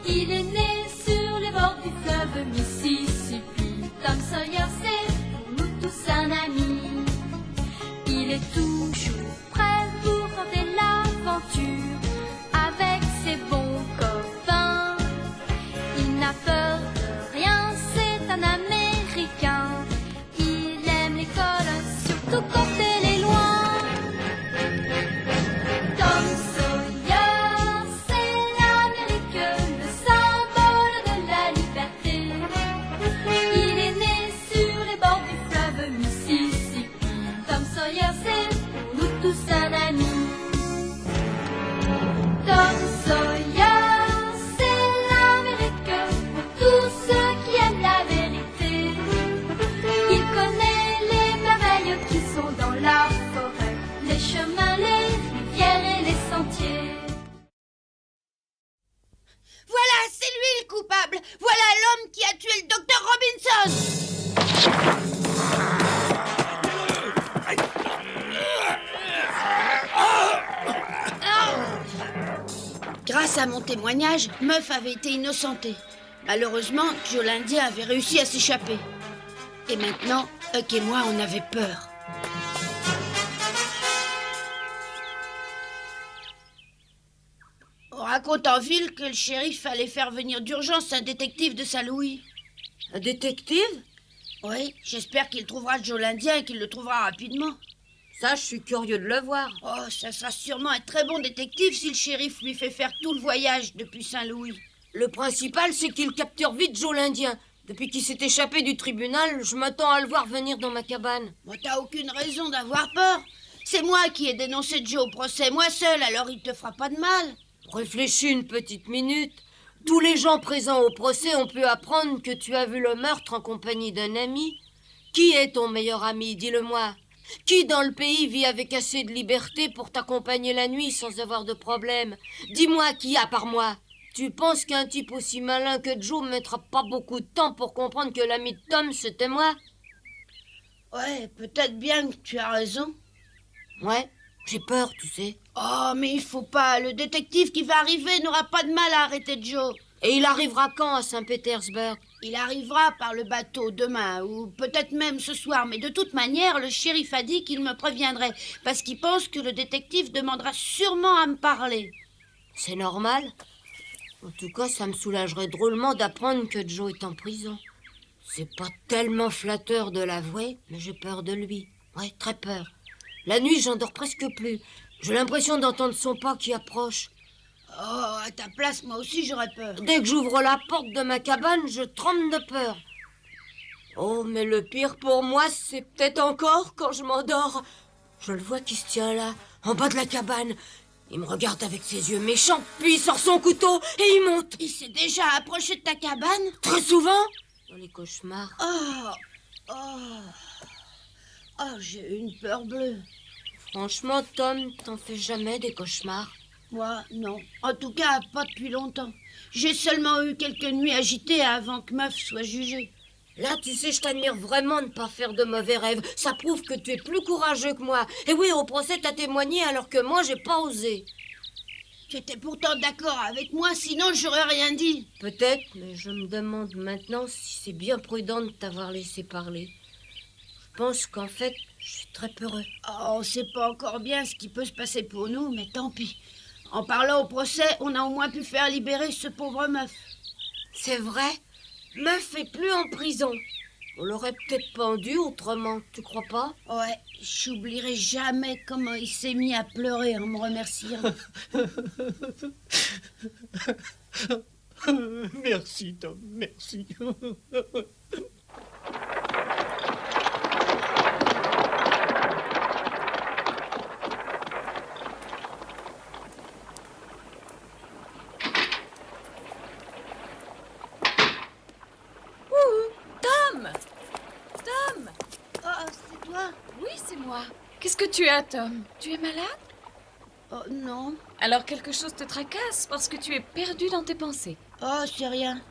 Il est né sur les bords du fleuve Mississippi. Tom Sawyer, c'est pour nous tous un ami. Il est toujours prêt pour tenter l'aventure avec ses bons copains. Il n'a peur de rien, c'est un Américain. Il aime l'école, surtout quand elle est loin. Tom Sawyer, c'est l'Amérique, le symbole de la liberté. Il est né sur les bords du fleuve Mississippi. Tom Sawyer, c'est pour nous tous un ami. Tom Sawyer, c'est l'Amérique pour tous ceux qui aiment la vérité. Il connaît les merveilles qui sont dans la forêt, les chemins, les rivières et les sentiers. Voilà, c'est lui le coupable. Voilà l'homme qui a tué le docteur Robinson. Grâce à mon témoignage, Meuf avait été innocentée. Malheureusement, Joe l'Indien avait réussi à s'échapper. Et maintenant, Huck et moi, on avait peur. On raconte en ville que le shérif allait faire venir d'urgence un détective de Saint-Louis. Un détective? Oui, j'espère qu'il trouvera Joe l'Indien et qu'il le trouvera rapidement. Ça, je suis curieux de le voir. Oh, ça sera sûrement un très bon détective si le shérif lui fait faire tout le voyage depuis Saint-Louis. Le principal, c'est qu'il capture vite Joe l'Indien. Depuis qu'il s'est échappé du tribunal, je m'attends à le voir venir dans ma cabane. Moi, t'as aucune raison d'avoir peur. C'est moi qui ai dénoncé Joe au procès, moi seul, alors il te fera pas de mal. Réfléchis une petite minute. Tous les gens présents au procès ont pu apprendre que tu as vu le meurtre en compagnie d'un ami. Qui est ton meilleur ami, dis-le-moi? Qui dans le pays vit avec assez de liberté pour t'accompagner la nuit sans avoir de problème? Dis-moi qui à part moi? Tu penses qu'un type aussi malin que Joe ne mettra pas beaucoup de temps pour comprendre que l'ami de Tom, c'était moi? Ouais, peut-être bien que tu as raison. Ouais, j'ai peur, tu sais. Oh, mais il faut pas. Le détective qui va arriver n'aura pas de mal à arrêter Joe. Et il arrivera quand à Saint-Pétersbourg? Il arrivera par le bateau demain, ou peut-être même ce soir. Mais de toute manière, le shérif a dit qu'il me préviendrait, parce qu'il pense que le détective demandera sûrement à me parler. C'est normal. En tout cas, ça me soulagerait drôlement d'apprendre que Joe est en prison. C'est pas tellement flatteur de l'avouer, mais j'ai peur de lui. Ouais, très peur. La nuit, j'en dors presque plus. J'ai l'impression d'entendre son pas qui approche. Oh, à ta place, moi aussi j'aurais peur. Dès que j'ouvre la porte de ma cabane, je tremble de peur. Oh, mais le pire pour moi, c'est peut-être encore quand je m'endors. Je le vois qui se tient là, en bas de la cabane. Il me regarde avec ses yeux méchants, puis il sort son couteau et il monte. Il s'est déjà approché de ta cabane? Très souvent, dans les cauchemars. Oh, j'ai une peur bleue. Franchement, Tom, t'en fais jamais des cauchemars? Moi, non. En tout cas, pas depuis longtemps. J'ai seulement eu quelques nuits agitées avant que Meuf soit jugée. Là, tu sais, je t'admire vraiment de ne pas faire de mauvais rêves. Ça prouve que tu es plus courageux que moi. Et oui, au procès, t'as témoigné alors que moi, j'ai pas osé. Tu étais pourtant d'accord avec moi, sinon j'aurais rien dit. Peut-être, mais je me demande maintenant si c'est bien prudent de t'avoir laissé parler. Je pense qu'en fait, je suis très peureux. Oh, on sait pas encore bien ce qui peut se passer pour nous, mais tant pis. En parlant au procès, on a au moins pu faire libérer ce pauvre Meuf. C'est vrai? Meuf est plus en prison. On l'aurait peut-être pendu autrement, tu crois pas? Ouais, j'oublierai jamais comment il s'est mis à pleurer en me remerciant. Merci, Tom, merci. Qu'est-ce que tu as, Tom? Tu es malade? Oh, non. Alors quelque chose te tracasse parce que tu es perdu dans tes pensées. Oh, c'est rien.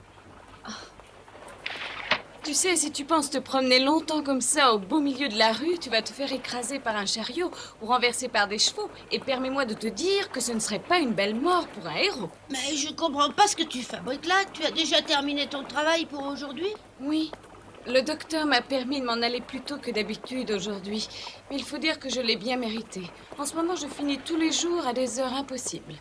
Tu sais, si tu penses te promener longtemps comme ça au beau milieu de la rue, tu vas te faire écraser par un chariot ou renverser par des chevaux. Et permets-moi de te dire que ce ne serait pas une belle mort pour un héros. Mais je comprends pas ce que tu fabriques là. Tu as déjà terminé ton travail pour aujourd'hui? Oui, le docteur m'a permis de m'en aller plus tôt que d'habitude aujourd'hui. Mais il faut dire que je l'ai bien mérité. En ce moment, je finis tous les jours à des heures impossibles.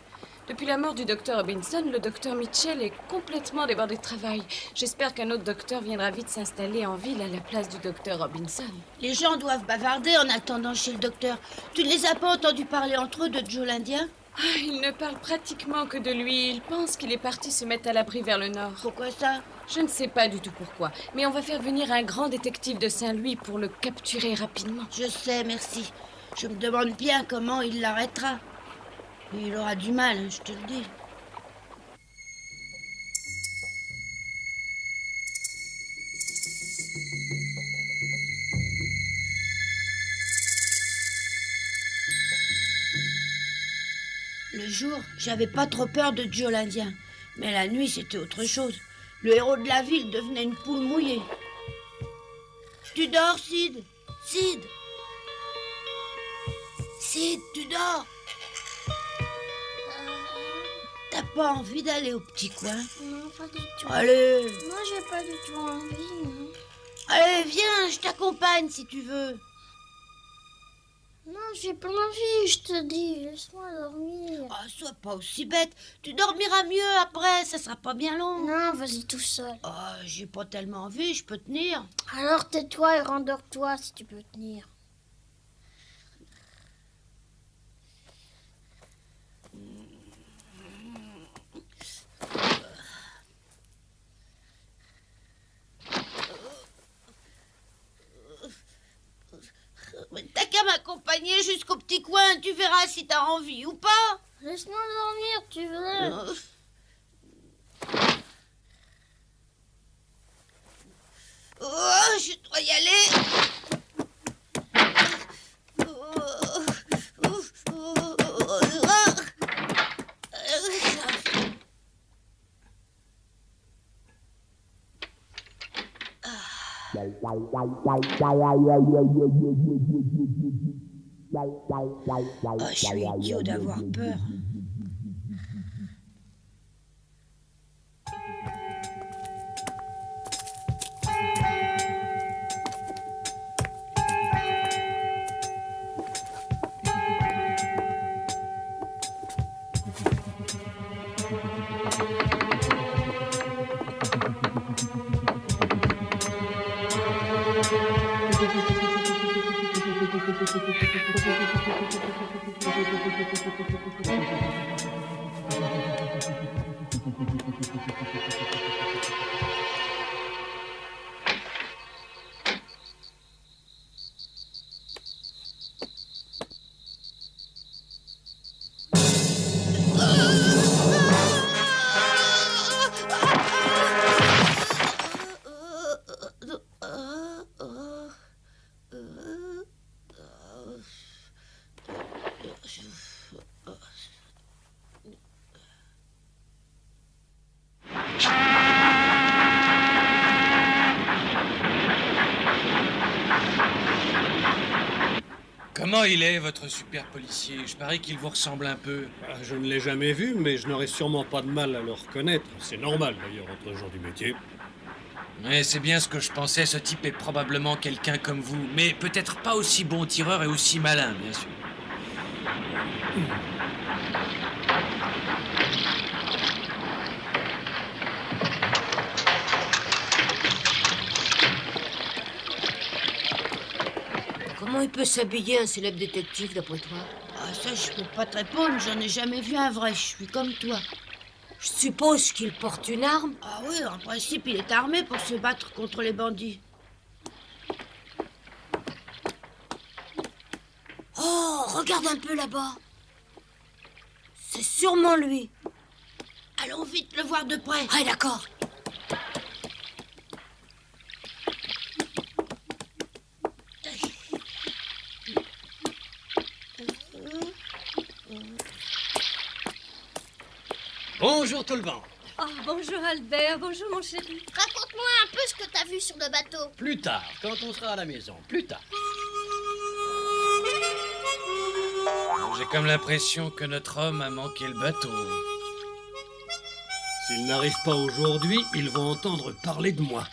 Depuis la mort du docteur Robinson, le docteur Mitchell est complètement débordé de travail. J'espère qu'un autre docteur viendra vite s'installer en ville à la place du docteur Robinson. Les gens doivent bavarder en attendant chez le docteur. Tu ne les as pas entendus parler entre eux de Joe l'Indien? Ah, il ne parle pratiquement que de lui. Il pense qu'il est parti se mettre à l'abri vers le nord. Pourquoi ça? Je ne sais pas du tout pourquoi, mais on va faire venir un grand détective de Saint-Louis pour le capturer rapidement. Je sais, merci. Je me demande bien comment il l'arrêtera. Et il aura du mal, hein, je te le dis. Le jour, j'avais pas trop peur de Joe l'Indien. Mais la nuit, c'était autre chose. Le héros de la ville devenait une poule mouillée. Tu dors, Sid? Sid? Sid, tu dors? T'as pas envie d'aller au petit coin? Non, pas du tout. Allez! Moi, j'ai pas du tout envie, non. Allez, viens, je t'accompagne si tu veux. Non, j'ai pas envie, je te dis. Laisse-moi dormir. Oh, sois pas aussi bête. Tu dormiras mieux après, ça sera pas bien long. Non, vas-y tout seul. Oh, j'ai pas tellement envie, je peux tenir. Alors tais-toi et rendors-toi si tu peux tenir. T'as qu'à m'accompagner jusqu'au petit coin, tu verras si t'as envie ou pas. Laisse-moi dormir, tu veux. Oh, je dois y aller. Oh, je suis idiot d'avoir peur. Comment il est, votre super policier? Je parie qu'il vous ressemble un peu. Ah, je ne l'ai jamais vu, mais je n'aurais sûrement pas de mal à le reconnaître. C'est normal, d'ailleurs, entre gens du métier. Ouais, c'est bien ce que je pensais. Ce type est probablement quelqu'un comme vous. Mais peut-être pas aussi bon tireur et aussi malin, bien sûr. Comment il peut s'habiller un célèbre détective, d'après toi? Ah, ça, je peux pas te répondre, j'en ai jamais vu un vrai, je suis comme toi. Je suppose qu'il porte une arme. Ah oui, en principe, il est armé pour se battre contre les bandits. Oh, regarde un peu là-bas. C'est sûrement lui. Allons vite le voir de près. Ah, d'accord. Bonjour tout le monde. Oh, Oh, bonjour Albert, bonjour mon chéri. Raconte-moi un peu ce que t'as vu sur le bateau. Plus tard, quand on sera à la maison. Plus tard. J'ai comme l'impression que notre homme a manqué le bateau. S'ils n'arrivent pas aujourd'hui, ils vont entendre parler de moi.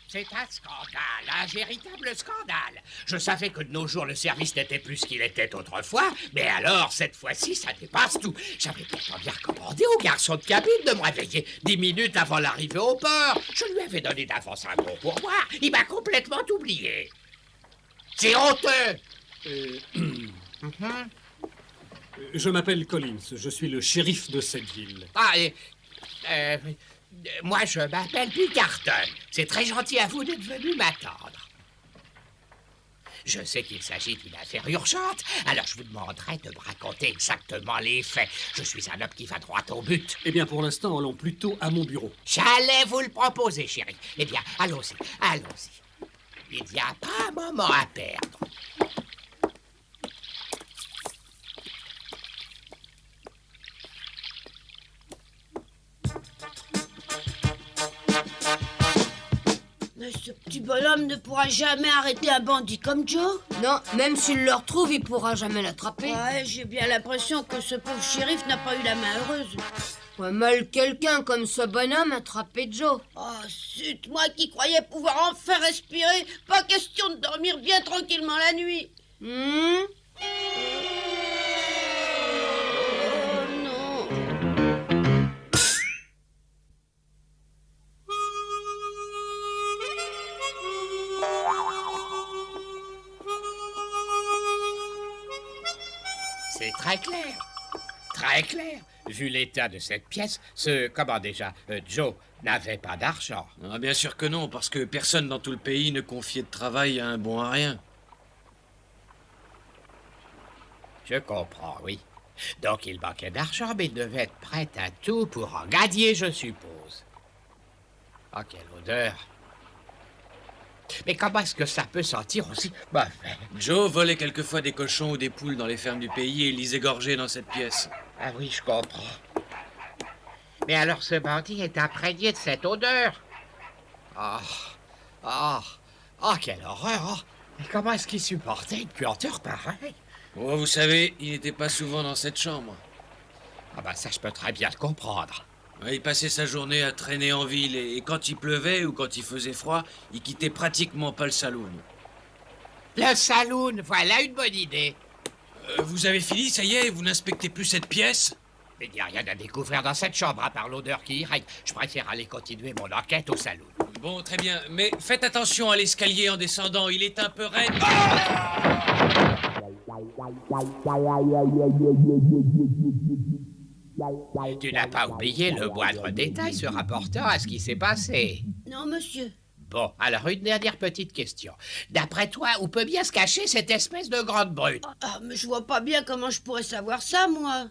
C'est un scandale, un véritable scandale. Je savais que de nos jours, le service n'était plus ce qu'il était autrefois, mais alors, cette fois-ci, ça dépasse tout. J'avais pourtant bien recommandé au garçon de cabine de me réveiller 10 minutes avant l'arrivée au port. Je lui avais donné d'avance un gros pourboire. Il m'a complètement oublié. C'est honteux. Je m'appelle Collins, je suis le shérif de cette ville. Moi, je m'appelle Pinkerton. C'est très gentil à vous d'être venu m'attendre. Je sais qu'il s'agit d'une affaire urgente, alors je vous demanderai de me raconter exactement les faits. Je suis un homme qui va droit au but. Eh bien, pour l'instant, allons plutôt à mon bureau. J'allais vous le proposer, chérie. Eh bien, allons-y, allons-y. Il n'y a pas un moment à perdre. Mais ce petit bonhomme ne pourra jamais arrêter un bandit comme Joe. Non, même s'il le retrouve, il pourra jamais l'attraper. Ouais, j'ai bien l'impression que ce pauvre shérif n'a pas eu la main heureuse. Ouais, mal quelqu'un comme ce bonhomme attraper Joe. Oh, zut, moi qui croyais pouvoir enfin respirer. Pas question de dormir bien tranquillement la nuit. Hmm? Oh non. C'est très clair. Très clair. Vu l'état de cette pièce, Joe n'avait pas d'argent. Ah, bien sûr que non, parce que personne dans tout le pays ne confiait de travail à un bon à rien. Je comprends, oui. Donc il manquait d'argent, mais il devait être prêt à tout pour en gagner, je suppose. Oh, quelle odeur. Mais comment est-ce que ça peut sentir aussi mauvais? Joe volait quelquefois des cochons ou des poules dans les fermes du pays et les égorgeait dans cette pièce. Ah oui, je comprends. Mais alors ce bandit est imprégné de cette odeur. Quelle horreur. Oh. Mais comment est-ce qu'il supportait une puanteur pareille? Oh, vous savez, il n'était pas souvent dans cette chambre. Ah ben ça, je peux très bien le comprendre. Il passait sa journée à traîner en ville et quand il pleuvait ou quand il faisait froid, il quittait pratiquement pas le saloon. Le saloon, voilà une bonne idée. Vous avez fini, ça y est, vous n'inspectez plus cette pièce? Il n'y a rien à découvrir dans cette chambre à part l'odeur qui y règne. Je préfère aller continuer mon enquête au saloon. Bon, très bien, mais faites attention à l'escalier en descendant, il est un peu raide. Tu n'as pas oublié le moindre détail se rapportant à ce qui s'est passé. Non, monsieur. Bon, alors une dernière petite question. D'après toi, où peut bien se cacher cette espèce de grande brute? Ah, mais je vois pas bien comment je pourrais savoir ça, moi.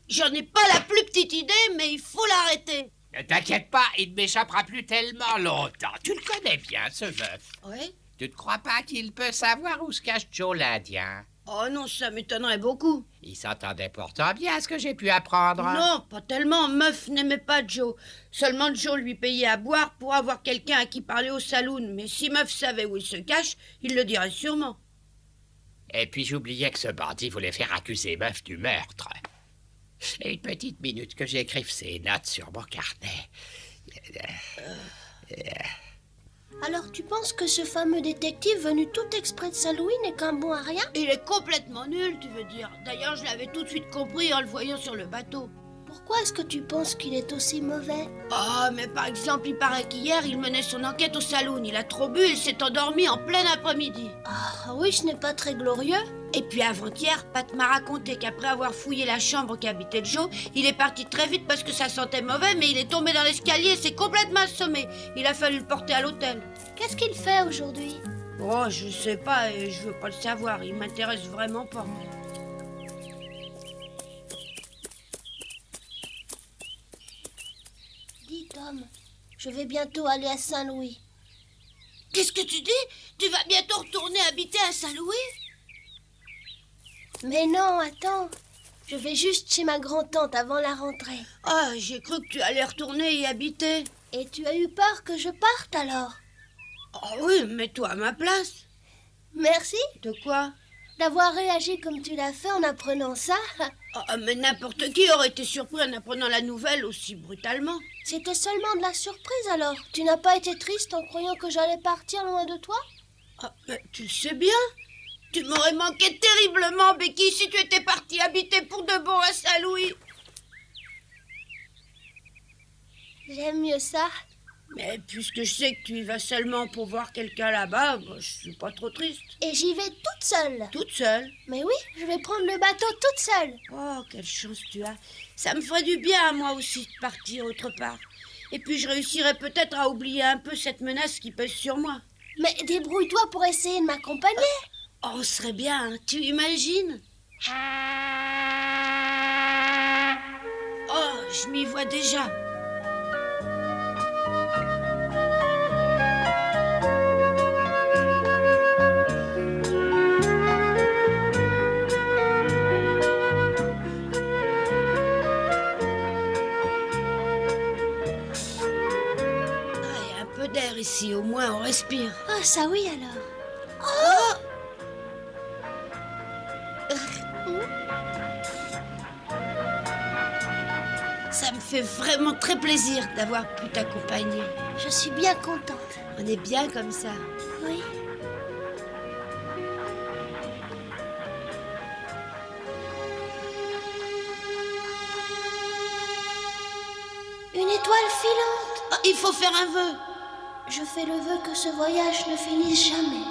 J'en ai pas la plus petite idée, mais il faut l'arrêter. Ne t'inquiète pas, il ne m'échappera plus tellement longtemps. Tu le connais bien, ce veuf. Oui? Tu ne crois pas qu'il peut savoir où se cache Joe l'Indien? Oh non, ça m'étonnerait beaucoup. Il s'entendait pourtant bien à ce que j'ai pu apprendre. Non, pas tellement. Meuf n'aimait pas Joe. Seulement Joe lui payait à boire pour avoir quelqu'un à qui parler au saloon. Mais si Meuf savait où il se cache, il le dirait sûrement. Et puis j'oubliais que ce bandit voulait faire accuser Meuf du meurtre. Et une petite minute que j'écrive ces notes sur mon carnet. Alors tu penses que ce fameux détective venu tout exprès de Saint-Louis n'est qu'un bon à rien? Il est complètement nul, tu veux dire. D'ailleurs, je l'avais tout de suite compris en le voyant sur le bateau. Pourquoi est-ce que tu penses qu'il est aussi mauvais? Ah, mais par exemple, il paraît qu'hier, il menait son enquête au saloon. Il a trop bu, il s'est endormi en plein après-midi. Ah oui, ce n'est pas très glorieux. Et puis avant-hier, Pat m'a raconté qu'après avoir fouillé la chambre qu'habitait Joe, il est parti très vite parce que ça sentait mauvais, mais il est tombé dans l'escalier et s'est complètement assommé. Il a fallu le porter à l'hôtel. Qu'est-ce qu'il fait aujourd'hui? Oh, je sais pas et je veux pas le savoir. Il m'intéresse vraiment pas. Dis, Tom, je vais bientôt aller à Saint-Louis. Qu'est-ce que tu dis? Tu vas bientôt retourner habiter à Saint-Louis? Mais non, attends. Je vais juste chez ma grand-tante avant la rentrée. Ah, j'ai cru que tu allais retourner y habiter. Et tu as eu peur que je parte alors? Oh oui, mets-toi à ma place. Merci De quoi? d'avoir réagi comme tu l'as fait en apprenant ça. Oh, mais n'importe qui aurait été surpris en apprenant la nouvelle aussi brutalement. C'était seulement de la surprise alors. Tu n'as pas été triste en croyant que j'allais partir loin de toi? Ah, mais tu le sais bien. Tu m'aurais manqué terriblement, Becky, si tu étais partie habiter pour de bon à Saint-Louis. J'aime mieux ça. Mais puisque je sais que tu y vas seulement pour voir quelqu'un là-bas, moi, je suis pas trop triste. Et j'y vais toute seule. Toute seule? Mais oui, je vais prendre le bateau toute seule. Oh, quelle chance tu as. Ça me ferait du bien à moi aussi de partir autre part. Et puis je réussirais peut-être à oublier un peu cette menace qui pèse sur moi. Mais débrouille-toi pour essayer de m'accompagner. Oh, on serait bien, hein, tu imagines? Oh, je m'y vois déjà. D'air ici, au moins on respire. Ah, ça oui alors. Oh! Ça me fait vraiment très plaisir d'avoir pu t'accompagner. Je suis bien contente. On est bien comme ça. Oui. Une étoile filante. Oh, il faut faire un vœu. Je fais le vœu que ce voyage ne finisse jamais.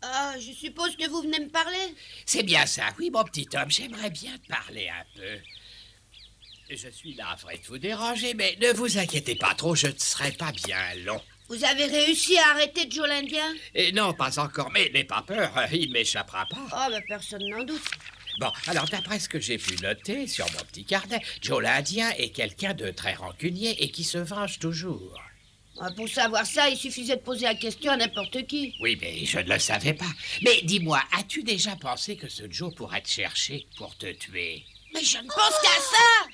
Ah, je suppose que vous venez me parler? C'est bien ça, oui, mon petit homme, j'aimerais bien te parler un peu. Je suis navré de vous déranger, mais ne vous inquiétez pas trop, je ne serai pas bien long. Vous avez réussi à arrêter Joe l'Indien? Non, pas encore, mais n'aie pas peur, il m'échappera pas. Oh, ben personne n'en doute. Bon, alors d'après ce que j'ai pu noter sur mon petit carnet, Joe l'Indien est quelqu'un de très rancunier et qui se venge toujours. Ah, pour savoir ça, il suffisait de poser la question à n'importe qui. Oui, mais je ne le savais pas. Mais dis-moi, as-tu déjà pensé que ce Joe pourrait te chercher pour te tuer? Mais je ne pense qu'à ça!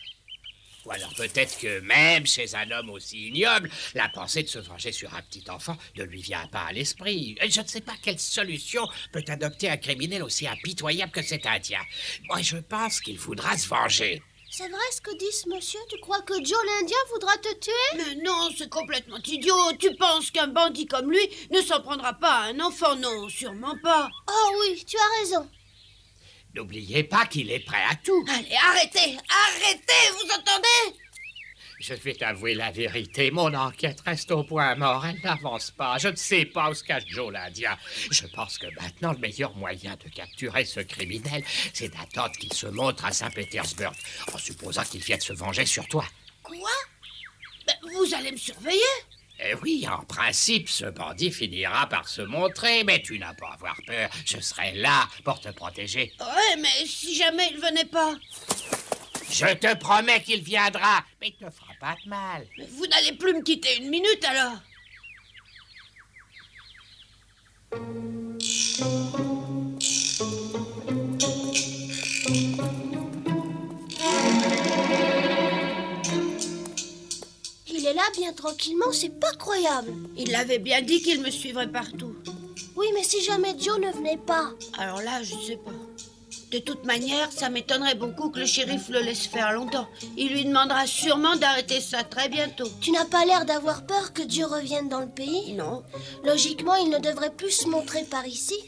Ou alors peut-être que même chez un homme aussi ignoble, la pensée de se venger sur un petit enfant ne lui vient pas à l'esprit. Je ne sais pas quelle solution peut adopter un criminel aussi impitoyable que cet Indien. Moi, je pense qu'il voudra se venger. C'est vrai ce que dit ce monsieur? Tu crois que Joe l'Indien voudra te tuer? Mais non, c'est complètement idiot. Tu penses qu'un bandit comme lui ne s'en prendra pas à un enfant? Non, sûrement pas. Oh oui, tu as raison. N'oubliez pas qu'il est prêt à tout. Allez, arrêtez! Arrêtez, vous entendez? Je vais t'avouer la vérité, mon enquête reste au point mort, elle n'avance pas. Je ne sais pas où se cache Joe l'Indien. Je pense que maintenant, le meilleur moyen de capturer ce criminel, c'est d'attendre qu'il se montre à Saint-Pétersbourg, en supposant qu'il vienne se venger sur toi. Quoi? Ben, vous allez me surveiller? Eh oui, en principe, ce bandit finira par se montrer, mais tu n'as pas à avoir peur. Je serai là pour te protéger. Ouais, mais si jamais il venait pas? Je te promets qu'il viendra, mais il ne te fera pas de mal. Mais vous n'allez plus me quitter une minute, alors? Il est là bien tranquillement, c'est pas croyable. Il l'avait bien dit qu'il me suivrait partout. Oui, mais si jamais Joe ne venait pas? Alors là, je sais pas. De toute manière, ça m'étonnerait beaucoup que le shérif le laisse faire longtemps. Il lui demandera sûrement d'arrêter ça très bientôt. Tu n'as pas l'air d'avoir peur que Joe revienne dans le pays? Non. Logiquement, il ne devrait plus se montrer par ici.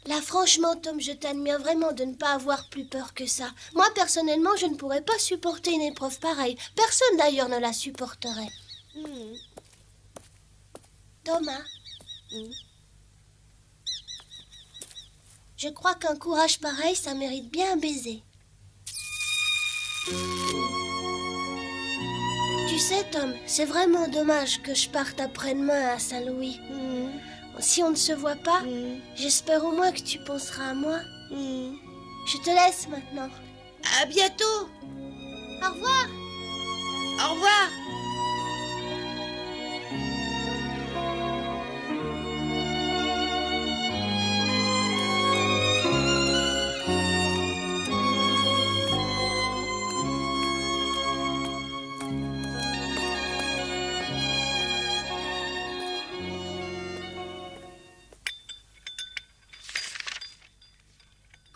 Là, franchement, Tom, je t'admire vraiment de ne pas avoir plus peur que ça. Moi, personnellement, je ne pourrais pas supporter une épreuve pareille. Personne, d'ailleurs, ne la supporterait. Thomas, je crois qu'un courage pareil, ça mérite bien un baiser. Tu sais, Tom, c'est vraiment dommage que je parte après-demain à Saint-Louis. Si on ne se voit pas, j'espère au moins que tu penseras à moi. Je te laisse maintenant. À bientôt. Au revoir. Au revoir.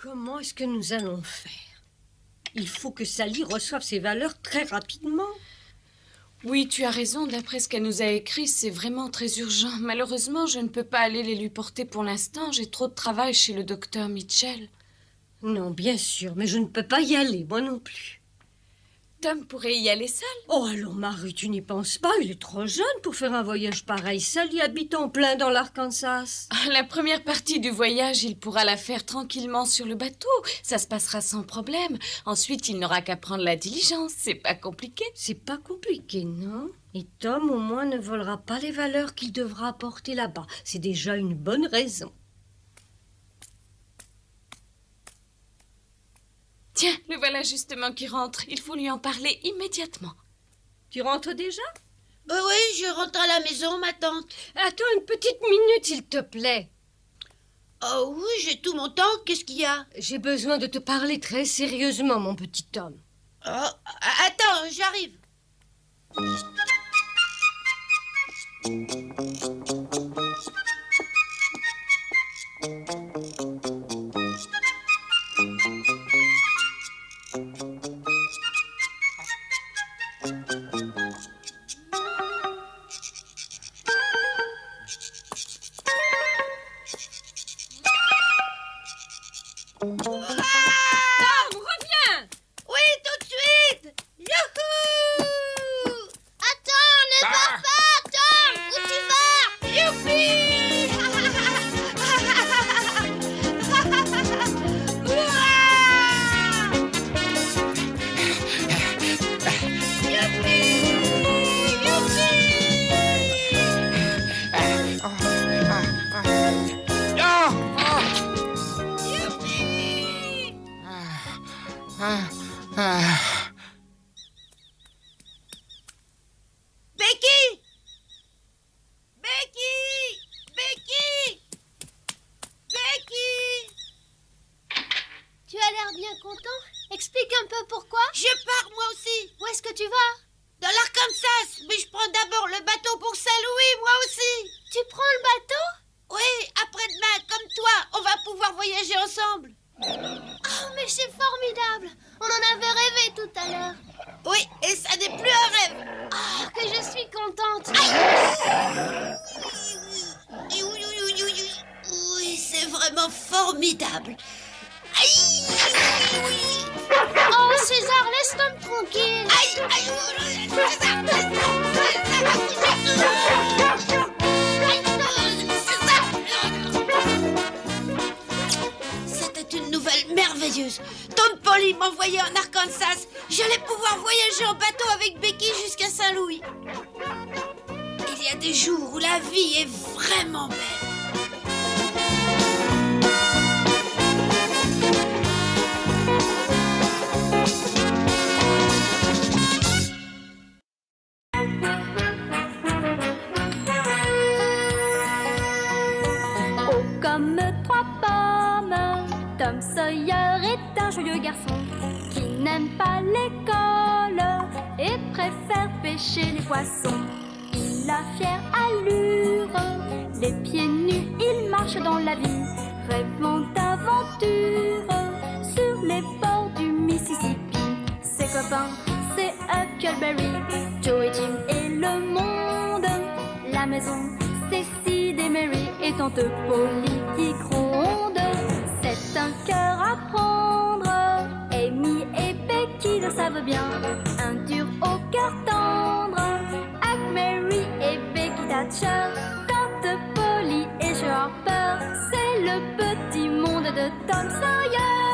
Comment est-ce que nous allons faire? Il faut que Sally reçoive ses valeurs très rapidement. Oui, tu as raison. D'après ce qu'elle nous a écrit, c'est vraiment très urgent. Malheureusement, je ne peux pas aller les lui porter pour l'instant. J'ai trop de travail chez le docteur Mitchell. Non, bien sûr, mais je ne peux pas y aller, moi non plus. Tom pourrait y aller seul. Oh, alors Marie, tu n'y penses pas? Il est trop jeune pour faire un voyage pareil. Sally habite en plein dans l'Arkansas. La première partie du voyage, il pourra la faire tranquillement sur le bateau. Ça se passera sans problème. Ensuite, il n'aura qu'à prendre la diligence. C'est pas compliqué. C'est pas compliqué, non? Et Tom, au moins, ne volera pas les valeurs qu'il devra apporter là-bas. C'est déjà une bonne raison. Tiens, le voilà justement qui rentre. Il faut lui en parler immédiatement. Tu rentres déjà? Oui, je rentre à la maison, ma tante. Attends une petite minute, s'il te plaît. Oh oui, j'ai tout mon temps. Qu'est-ce qu'il y a? J'ai besoin de te parler très sérieusement, mon petit Tom. Oh, attends, j'arrive. Formidable. Aïe, oh, César, laisse Tom tranquille. Aïe, c'était une nouvelle merveilleuse. Tom Polly m'envoyait en Arkansas. J'allais pouvoir voyager en bateau avec Becky jusqu'à Saint-Louis. Il y a des jours où la vie est vraiment belle. Tom Sawyer est un joyeux garçon qui n'aime pas l'école et préfère pêcher les poissons. Il a fière allure, les pieds nus, il marche dans la vie, rêvant d'aventure sur les bords du Mississippi. Ses copains, c'est Huckleberry, Joe et Jim et le monde. La maison, c'est Sid et Mary et tante Polly qui gronde. C'est un cœur à prendre, Amy et Becky le savent bien. Un dur au cœur tendre, Huck, Mary et Becky Thatcher. Tante Polly et Joe Harper, c'est le petit monde de Tom Sawyer.